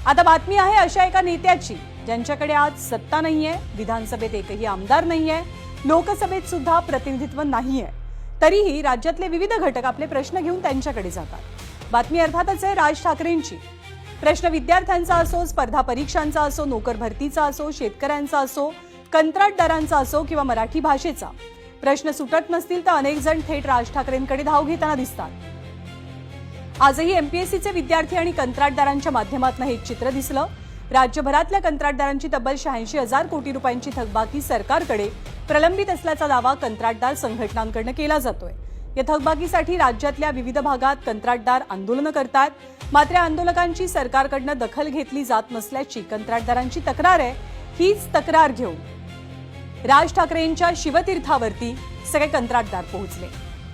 आता बातमी आहे अशा एका नेत्याची ज्यांच्याकडे आज सत्ता नाहीये, विधानसभेत एकही आमदार नाहीये, लोकसभेत सुद्धा प्रतिनिधित्व नाहीये, तरीही राज्यातले विविध घटक आपले प्रश्न घेऊन त्यांच्याकडे जातात। बातमी अर्थातच आहे राज ठाकरेंची। प्रश्न विद्यार्थ्यांचा असो, स्पर्धा परीक्षांचा असो, नोकर भरतीचा असो, शेतकऱ्यांचा असो, कंत्राटदारांचा असो किंवा मराठी भाषेचा, प्रश्न सुटत नसतील तर अनेक जण थेट राज ठाकरेंकडे धाव घेताना दिसतात। आजही एमपीएससीचे विद्यार्थी आणि कंत्राटदारांच्या माध्यमातून हे चित्र दिसलं। राज्यभरातल्या कंत्राटदारांची तब्बल 86,000 कोटी रुपयांची थकबाकी सरकारकडे प्रलंबित असल्याचा दावा कंत्राटदार संघटनांकडून केला जातोय। या थकबाकीसाठी राज्यातल्या विविध भागात कंत्राटदार आंदोलन करतात, मात्र आंदोलकांची सरकारकडून दखल घेतली जात नसल्याची कंत्राटदारांची तक्रार आहे। हीच तक्रार घेऊन राज ठाकरेंच्या शिवतीर्थावरती सगळे कंत्राटदार पोहोचले।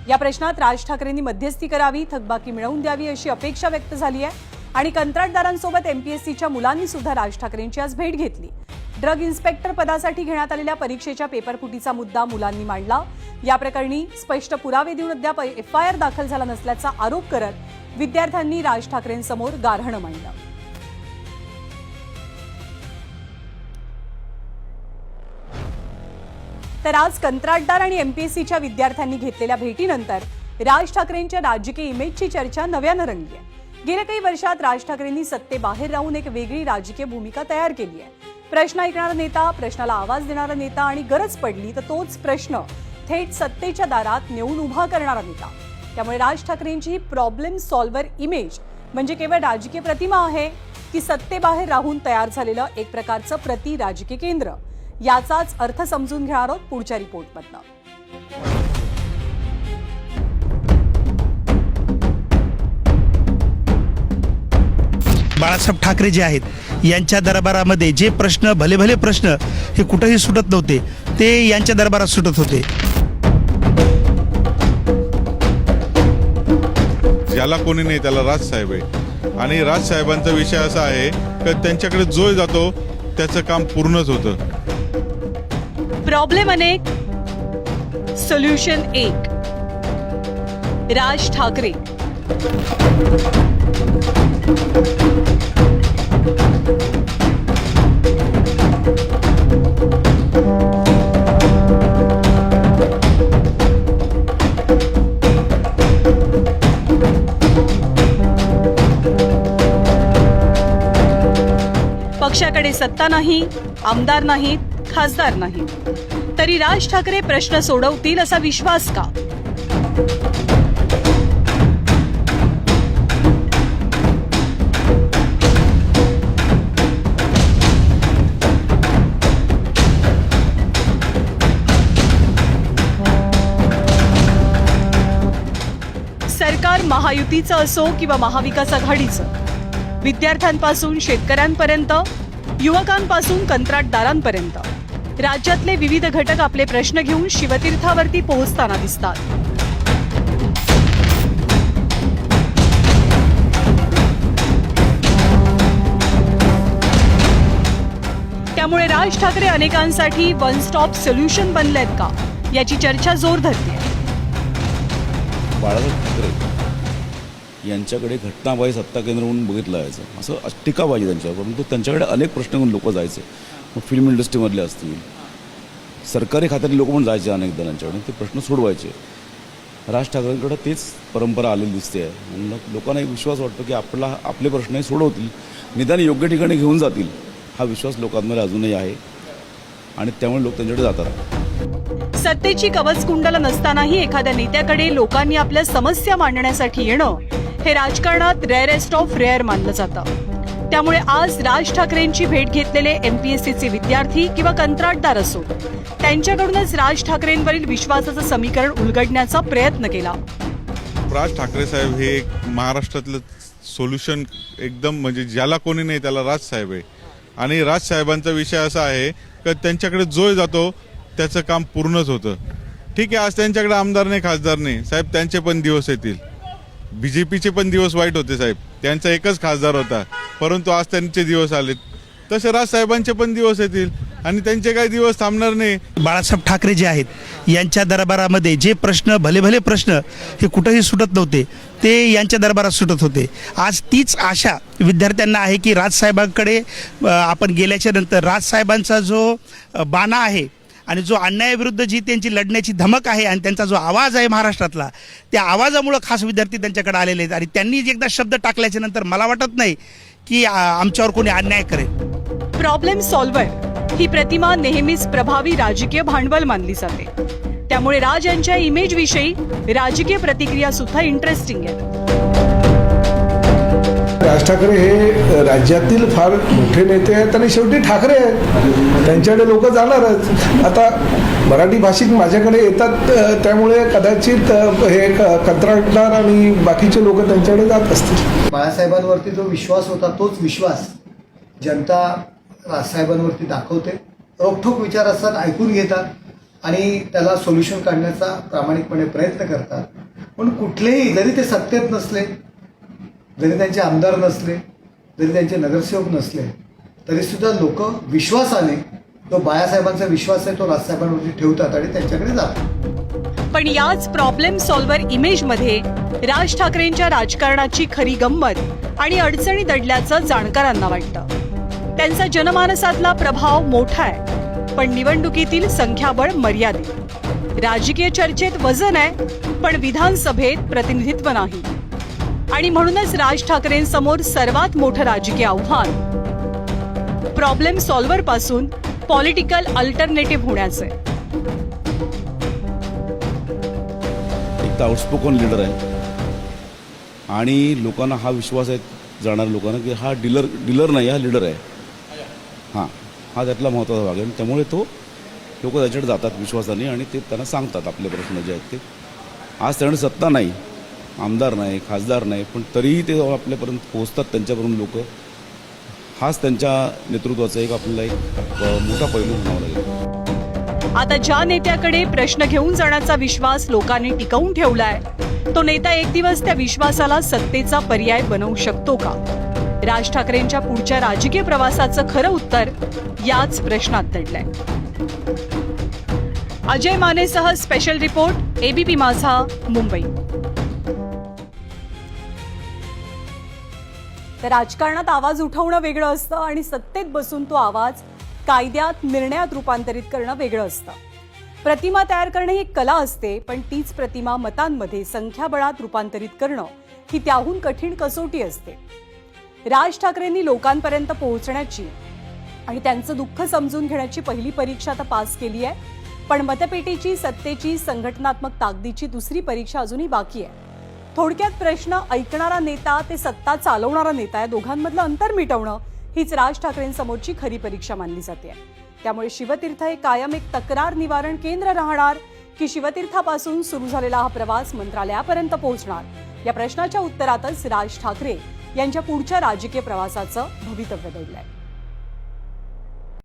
या प्रश्नात राज ठाकरेंनी मध्यस्थी करावी, थकबाकी मिळवून द्यावी अशी अपेक्षा व्यक्त झाली आहे आणि कंत्राटदारांसोबत एमपीएससीच्या मुलांनी सुद्धा राज ठाकरेंची आज भेट घेतली। ड्रग इन्स्पेक्टर पदासाठी घेण्यात आलेल्या परीक्षेच्या पेपरफुटीचा मुद्दा मुलांनी मांडला। या प्रकरणी स्पष्ट पुरावे देऊन अद्याप एफआयआर दाखल झाला नसल्याचा आरोप करत विद्यार्थ्यांनी राज ठाकरेंसमोर गाऱ्हाणं मांडलं। तर आज कंत्राटदार आणि एमपीएससीच्या विद्यार्थ्यांनी घेतलेल्या भेटीनंतर राज ठाकरेंच्या राजकीय इमेजची चर्चा नव्यानं रंगली आहे। गेल्या काही वर्षात राज ठाकरेंनी सत्तेबाहेर राहून एक वेगळी राजकीय भूमिका तयार केली आहे। प्रश्न ऐकणारा नेता, प्रश्नाला आवाज देणारा नेता आणि गरज पडली तर तोच प्रश्न थेट सत्तेच्या दारात नेऊन उभा करणारा नेता। त्यामुळे राज ठाकरेंची ही प्रॉब्लेम सॉल्व्हर इमेज म्हणजे केवळ राजकीय प्रतिमा आहे की सत्तेबाहेर राहून तयार झालेलं एक प्रकारचं प्रति राजकीय केंद्र, याचाच अर्थ समजून घेणार आहोत पुढच्या रिपोर्टमधनं। बाळासाहेब ठाकरे जे आहेत यांच्या दरबारामध्ये जे प्रश्न भले भले प्रश्न हे कुठेही सुटत नव्हते, ते यांच्या दरबारात सुटत होते। ज्याला कोणी नाही त्याला राजसाहेब आहे आणि राजसाहेबांचा विषय असा आहे की त्यांच्याकडे जो जातो त्याचं काम पूर्णच होतं। प्रॉब्लेम अनेक, सोल्युशन एक। राज ठाकरे। पक्षाकडे सत्ता नाही, आमदार नाहीत, खासदार नाहीत, तरी राज ठाकरे प्रश्न सोडवतील असा विश्वास का? सरकार महायुतीचं असो किंवा महाविकास आघाडीचं, विद्यार्थ्यांपासून शेतकऱ्यांपर्यंत, युवकांपासून कंत्राटदारांपर्यंत राज्यातले विविध घटक आपले प्रश्न घेऊन शिवतीर्थावरती पोहोचताना दिसतात। त्यामुळे राज ठाकरे अनेकांसाठी वन स्टॉप सोल्युशन बनलेत का, याची चर्चा जोर धरते। बाळासाहेब ठाकरे यांच्याकडे घटनाबाह्य सत्ता केंद्र म्हणून बघितलं जायचं, असं टीका पाहिजे त्यांच्यावर, परंतु त्यांच्याकडे अनेक प्रश्न घेऊन लोक जायचे। मग फिल्म इंडस्ट्रीमधले असतील, सरकारी खात्यातले लोक पण जायचे अनेकदा त्यांच्याकडे, ते प्रश्न सोडवायचे। राज ठाकरेंकडे तेच परंपरा आलेली दिसते आहे आणि लोकांना एक विश्वास वाटतो की आपले प्रश्नही सोडवतील, निदान योग्य ठिकाणी घेऊन जातील, हा विश्वास लोकांमध्ये अजूनही आहे आणि त्यामुळे लोक त्यांच्याकडे जातात। सत्तेची कवचकुंडलं नसतानाही एखाद्या नेत्याकडे लोकांनी आपल्या समस्या मांडण्यासाठी येणं हे राजकारणात रेअरेस्ट ऑफ रेअर मानलं जातं। त्यामुळे आज राज ठाकरेंची भेट घेतलेले एमपीएससीचे विद्यार्थी किंवा कंत्राटदार असो, त्यांच्याकडूनच राज ठाकरेंवरील विश्वासाचं समीकरण उलगडण्याचा प्रयत्न केला। राज ठाकरे साहेब हे एक महाराष्ट्रातलं सोल्युशन एकदम म्हणजे ज्याला कोणी नाही त्याला राजसाहेब आहे आणि राजसाहेबांचा विषय असा आहे की त्यांच्याकडे जो जातो त्याचं काम पूर्णच होतं। ठीक आहे, आज त्यांच्याकडे आमदार नाही, खासदार नाही, साहेब त्यांचे पण दिवस येतील। बीजेपीचे पण दिवस वाईट होते साहेब, त्यांचा एकच खासदार होता, परंतु आज त्यांचे दिवस आलेत। तसे राजसाहेबांचे पण दिवस येतील आणि त्यांचे काही दिवस थांबणार नाही. बाळासाहेब ठाकरे जे आहेत यांच्या दरबारामध्ये जे प्रश्न भले भले प्रश्न हे कुठंही सुटत नव्हते ते यांच्या दरबारात सुटत होते. आज तीच आशा विद्यार्थ्यांना आहे की राजसाहेबांकडे आपण गेल्याच्या नंतर राजसाहेबांचा जो बाणा आहे आणि जो अन्यायाविरुद्ध जी त्यांची लढण्याची धमक आहे आणि त्यांचा जो आवाज आहे महाराष्ट्रातला, त्या आवाजामुळं खास विद्यार्थी त्यांच्याकडे आलेले आहेत. आणि त्यांनी एकदा शब्द टाकल्याच्या नंतर मला वाटत नाही की आमच्यावर कोणी अन्याय करेल. प्रॉब्लेम सॉल्व्हर ही प्रतिमा नेहमीच प्रभावी राजकीय भांडवल मानली जाते. त्यामुळे राज यांच्या इमेज विषयी राजकीय प्रतिक्रिया सुद्धा इंटरेस्टिंग आहे. राज ठाकरे हे राज्यातील फार मोठे नेते आहेत आणि शेवटी ठाकरे आहेत, त्यांच्याकडे लोक जाणारच. आता मराठी भाषिक माझ्याकडे येतात त्यामुळे कदाचित हे कंत्राटदार आणि बाकीचे लोक त्यांच्याकडे जात असतील. बाळासाहेबांवरती जो विश्वास होता तोच विश्वास जनता राजसाहेबांवरती दाखवते. रोखठोक विचार असतात, ऐकून घेतात आणि त्याला सोल्युशन काढण्याचा प्रामाणिकपणे प्रयत्न करतात. पण कुठलेही, जरी ते सत्तेत नसले, जरी त्यांचे आमदार नसले, जरी त्यांचे नगरसेवक नसले, तरीसुद्धा लोक विश्वासाने, तो बाळासाहेबांचा विश्वास आहे तो राजसाहेबांवरती ठेवतात आणि त्यांच्याकडे जातात. पण याच प्रॉब्लेम सॉल्व्हर इमेजमध्ये राज ठाकरेंच्या राजकारणाची खरी गंमत आणि अडचणी दडल्याचं जाणकारांना वाटतं. त्यांचा जनमानसातला प्रभाव मोठा आहे, पण निवडणुकीतील संख्याबळ मर्यादित. राजकीय चर्चेत वजन आहे, पण विधानसभेत प्रतिनिधित्व नाही. आणि म्हणूनच राज ठाकरेंसमोर सर्वात मोठं राजकीय आव्हान प्रॉब्लेम सॉल्व्हर पासून पॉलिटिकल अल्टरनेटिव्ह होण्याचं आहे. एक तर आउटस्पोकन लीडर आहे आणि लोकांना हा विश्वास आहे, जाणाऱ्या लोकांना, की हा डीलर नाही, हा लीडर आहे. हा त्यातला महत्त्वाचा भाग आहे. त्यामुळे लोक त्याच्याकडे जातात विश्वासाने आणि ते त्यांना सांगतात आपले प्रश्न जे आहेत ते. आज त्याकडे सत्ता नाही, आमदार नाही, खासदार नाही, पण तरीही ते आपल्यापर्यंत पोहोचतात, त्यांच्यापर्यंत लोक. हाच त्यांच्या नेतृत्वाचा एक आपल्याला एक मोठा पैलू म्हणावा लागेल. आता ज्या नेत्याकडे प्रश्न घेऊन जाण्याचा विश्वास लोकांनी टिकवून ठेवलाय, तो नेता एक दिवस त्या विश्वासाला सत्तेचा पर्याय बनवू शकतो का? राज ठाकरेंच्या पुढच्या राजकीय प्रवासाचं खरं उत्तर याच प्रश्नात दडलंय. अजय मानेसह स्पेशल रिपोर्ट, एबीपी माझा, मुंबई. तर राजकारणात आवाज उठवणं वेगळं असतं आणि सत्तेत बसून तो आवाज कायद्यात, निर्णयात रूपांतरित करणं वेगळं असतं. प्रतिमा तयार करणं ही कला असते, पण तीच प्रतिमा मतांमध्ये, संख्याबळात रूपांतरित करणं ही त्याहून कठीण कसोटी असते. राज ठाकरेंनी लोकांपर्यंत पोहोचण्याची आणि त्यांचं दुःख समजून घेण्याची पहिली परीक्षा आता पास केली आहे, पण मतपेटीची, सत्तेची, संघटनात्मक ताकदीची दुसरी परीक्षा अजूनही बाकी आहे. थोडक्यात प्रश्न ऐकणारा नेता ते सत्ता चालवणारा नेता या दोघांमधलं अंतर मिटवणं हीच राज ठाकरेंसमोरची खरी परीक्षा मानली जाते. त्यामुळे शिवतीर्थ हे कायम एक तक्रार निवारण केंद्र राहणार की शिवतीर्थापासून सुरू झालेला हा प्रवास मंत्रालयापर्यंत पोहोचणार, या प्रश्नाच्या उत्तरातच राज ठाकरे यांच्या पुढच्या राजकीय प्रवासाचं भवितव्य दडलंय.